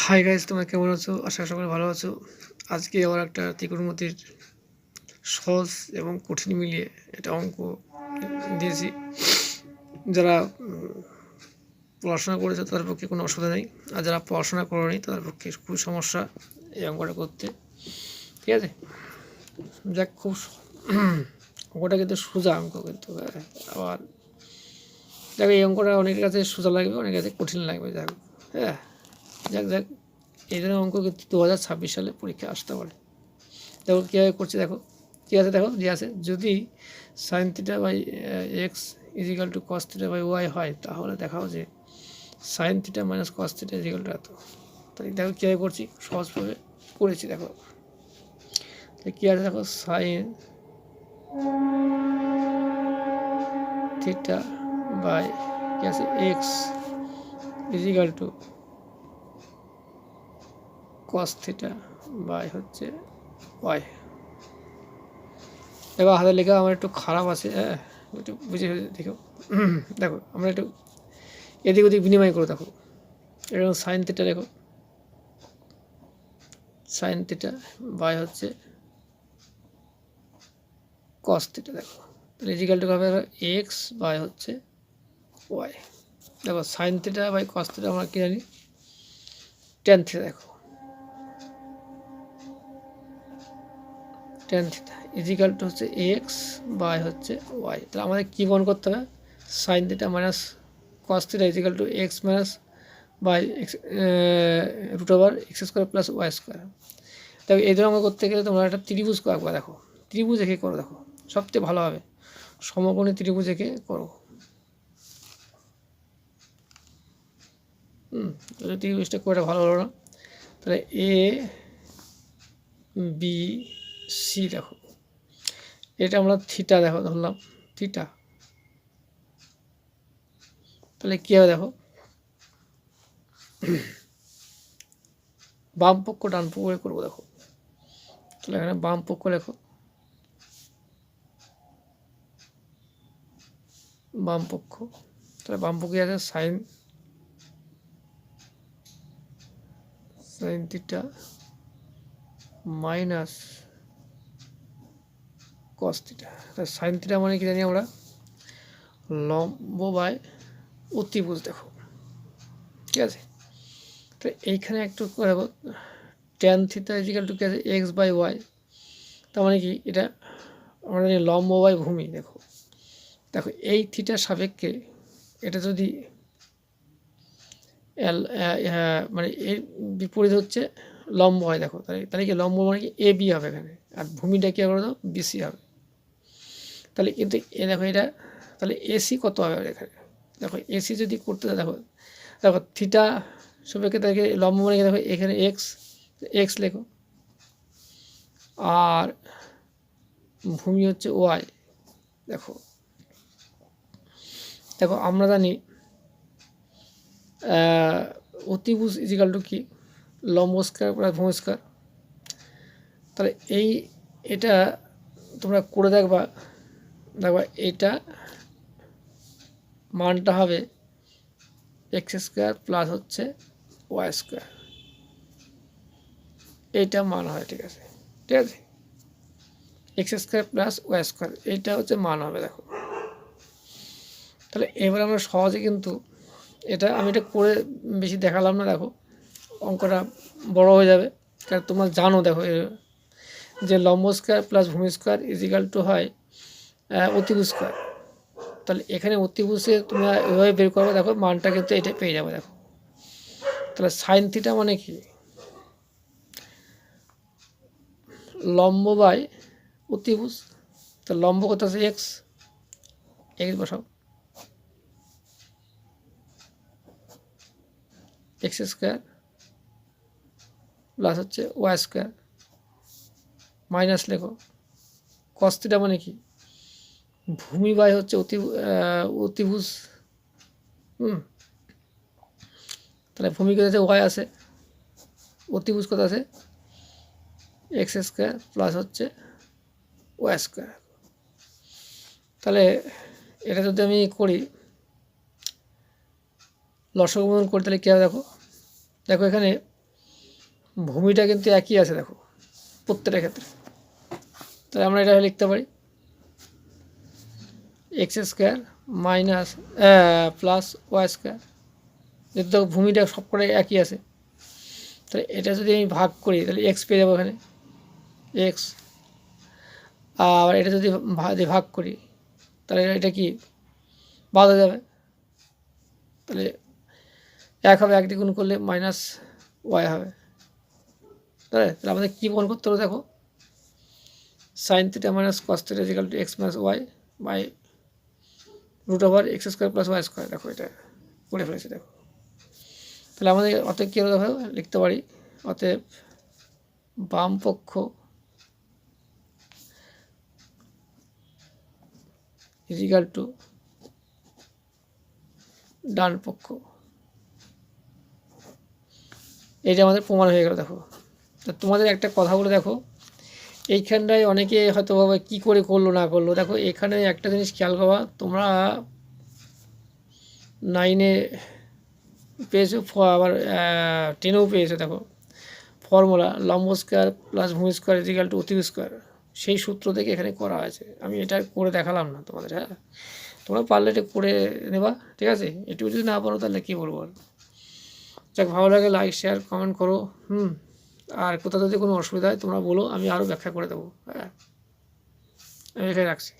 Hi guys, তোমরা কেমন আছো? আশা করি সকলে ভালো আছো। আজকে আবার একটা ত্রিকোণমিতির সহজ এবং কঠিন মিলিয়ে একটা অঙ্ক দিয়েছি। যারা পড়াশোনা করেছে তাদের পক্ষে কোনো অসুবিধা নেই, আর যারা পড়াশোনা করেনি তাদের পক্ষে খুব সমস্যা এই অঙ্কটা করতে। ঠিক আছে, যাক, খুব অঙ্কটা কিন্তু সোজা অঙ্ক, কিন্তু আবার দেখো এই অঙ্কটা অনেকের কাছে সোজা লাগবে, অনেকের কাছে কঠিন লাগবে। যাক, হ্যাঁ, যাক এই ধরনের অঙ্ক কিন্তু 2026 সালে পরীক্ষা আসতে পারে। দেখো কীভাবে করছে, দেখো কী আছে, দেখো যে আছে, যদি sine theta by x equal to cos theta by y হয়, তাহলে দেখাও যে sine theta minus cos theta equal to এত। তাই দেখো কীভাবে করছি, সহজভাবে করেছি। দেখো কী আছে, দেখো সাইন থিটা বাই কী আছে x equal to cos theta by হচ্ছে ওয়াই। এবার হাতের লেখা আমার একটু খারাপ আছে, হ্যাঁ, একটু বুঝে দেখো। দেখো আমরা একটু এদিক ওদিক বিনিময় করে দেখো। এরকম সাইন থিটা, দেখো সাইন থিটা বাই হচ্ছে কস থিটা। দেখো তাহলে ইজিক্যাল টু হবে এক্স বাই হচ্ছে ওয়াই। দেখো sine theta by cos theta আমরা কী জানি, টেন থিটা। দেখো টেন থিটা ইজিক্যাল টু হচ্ছে এক্স বাই হচ্ছে ওয়াই। তাহলে আমাদের কী প্রমাণ করতে হবে, sine theta minus cos theta equal to x minus by x root over x square plus y square. দেখো এই ধরনের অঙ্ক করতে গেলে তোমরা একটা ত্রিভুজ আঁকবা। দেখো ত্রিভুজ এঁকে করো, দেখো সবচেয়ে ভালো হবে, সমকোণী ত্রিভুজ এঁকে করো। তাহলে ত্রিভুজটা করে ভালো হলো না। তাহলে এ বি সি, দেখো এটা আমরা থিটা, দেখো ধরলাম থিটা। তাহলে কী হবে, দেখো বাম পক্ষ ডান পক্ষ করে করবো। দেখো তাহলে এখানে বাম পক্ষ লেখো, বাম পক্ষ। তাহলে বাম পক্ষে আছে sign theta minus cos theta. তাহলে সাইন থিটা মানে কি জানি আমরা, লম্ব বাই অতিভুজ। দেখো ঠিক আছে, তো এইখানে একটু দেখো ট্যান থিটা ইজিক্যাল টু কি আছে এক্স বাই ওয়াই। তার মানে কি, এটা আমরা জানি লম্ব বাই ভূমি। দেখো দেখো এই থিটার সাপেক্ষে এটা যদি মানে এর বিপরীত হচ্ছে লম্ব হয়। দেখো তাহলে কি লম্ব মানে কি এ বি হবে এখানে, আর ভূমিটা কী করে দাও বিসি হবে। তাহলে কিন্তু এ দেখো এটা, তাহলে এসি কত হবে এখানে। দেখো এসি যদি করতে, দেখো দেখো থিটা সাপেক্ষে তাকে লম্ব মানে দেখো এখানে এক্স লেখো, আর ভূমি হচ্ছে ওয়াই। দেখো দেখো আমরা জানি অতিভুজ ইজিক্যাল টু কি, লম্ব স্কয়ার প্লাস ভূমি স্কয়ার। তাহলে এটা তোমরা করে দেখবা এটা মানটা হবে এক্স স্কোয়ার প্লাস হচ্ছে ওয়াই স্কোয়ার, এইটা মান হয়। ঠিক আছে, x square plus y square এইটা হচ্ছে মান হবে। দেখো তাহলে এবার আমরা সহজে কিন্তু আমি এটা করে বেশি দেখালাম না। দেখো অঙ্কটা বড় হয়ে যাবে, কারণ তোমরা জানো দেখো যে লম্ব স্কোয়ার প্লাস ভূমি স্কোয়ার ইজিক্যাল টু হয় অতিভুজ স্কোয়ার। তাহলে এখানে অতিভুজে তোমরা এভাবে বের করবে, দেখো মানটা কিন্তু এটা পেয়ে যাবে। দেখো তাহলে সাইন থিটা মানে কি, লম্ব বাই অতিভুজ। তো লম্ব কত আছে এক্স বসাও, এক্স স্কোয়ার প্লাস হচ্ছে ওয়াই স্কোয়ার মাইনাস লেখো কস থিটা মানে কি, ভূমি বাই হচ্ছে অতিভুজ। তাহলে ভূমি কত আছে ওয়াই আছে, অতিভুজ কত আছে এক্স স্কোয়ার প্লাস হচ্ছে ওয়াই স্কোয়ার। তাহলে এটা যদি আমি করি লসাগু গুণন করি, তাহলে কী হবে, দেখো এখানে ভূমিটা কিন্তু একই আছে দেখো প্রত্যেকটা ক্ষেত্রে। তাহলে আমরা এটা লিখতে পারি x square minus plus y square, যেহেতু দেখো ভূমিটা সবকটা একই আছে। তাহলে এটা যদি আমি ভাগ করি তাহলে এক্স পেয়ে যাবো এখানে এক্স, আর এটা যদি ভাগ করি তাহলে এটা কি বাদ হয়ে যাবে, তাহলে এক হবে, এক দিয়ে গুণ করলে মাইনাস ওয়াই হবে। তাহলে আমাদের কী প্রমাণ করতে হবে দেখো, sine theta minus cos theta equal to x minus y by root over x square plus y square. দেখো এটা করে ফেলেছি দেখো। তাহলে আমাদের অতএব কী হবে দেখো লিখতে পারি, অতএব বাম পক্ষ ইকুয়াল টু ডান পক্ষ। এইটা আমাদের প্রমাণ হয়ে গেল দেখো। তো তোমাদের একটা কথা বলে দেখো, এইখানটায় অনেকে হয়তো ভাবে কী করে করলো না করলো, দেখো এখানে একটা জিনিস খেয়াল করবা, তোমরা 9-এ পেয়েছো, আবার 10-এও পেয়েছো। দেখো ফর্মুলা লম্ব স্কোয়ার প্লাস ভূমি স্কোয়ার ইকুয়াল টু অতিভুজ স্কোয়ার, সেই সূত্র থেকে এখানে করা আছে। আমি এটা করে দেখালাম না তোমাদের, হ্যাঁ তোমরা পারলে এটা করে নেবা, ঠিক আছে। এটুকু যদি না পারো তাহলে কী বলবো আর। যাক, ভালো লাগে লাইক শেয়ার কমেন্ট করো। আর কোথাও যদি কোনো অসুবিধা হয় তোমরা বলো, আমি আরও ব্যাখ্যা করে দেবো। হ্যাঁ, আমি এখানে রাখছি।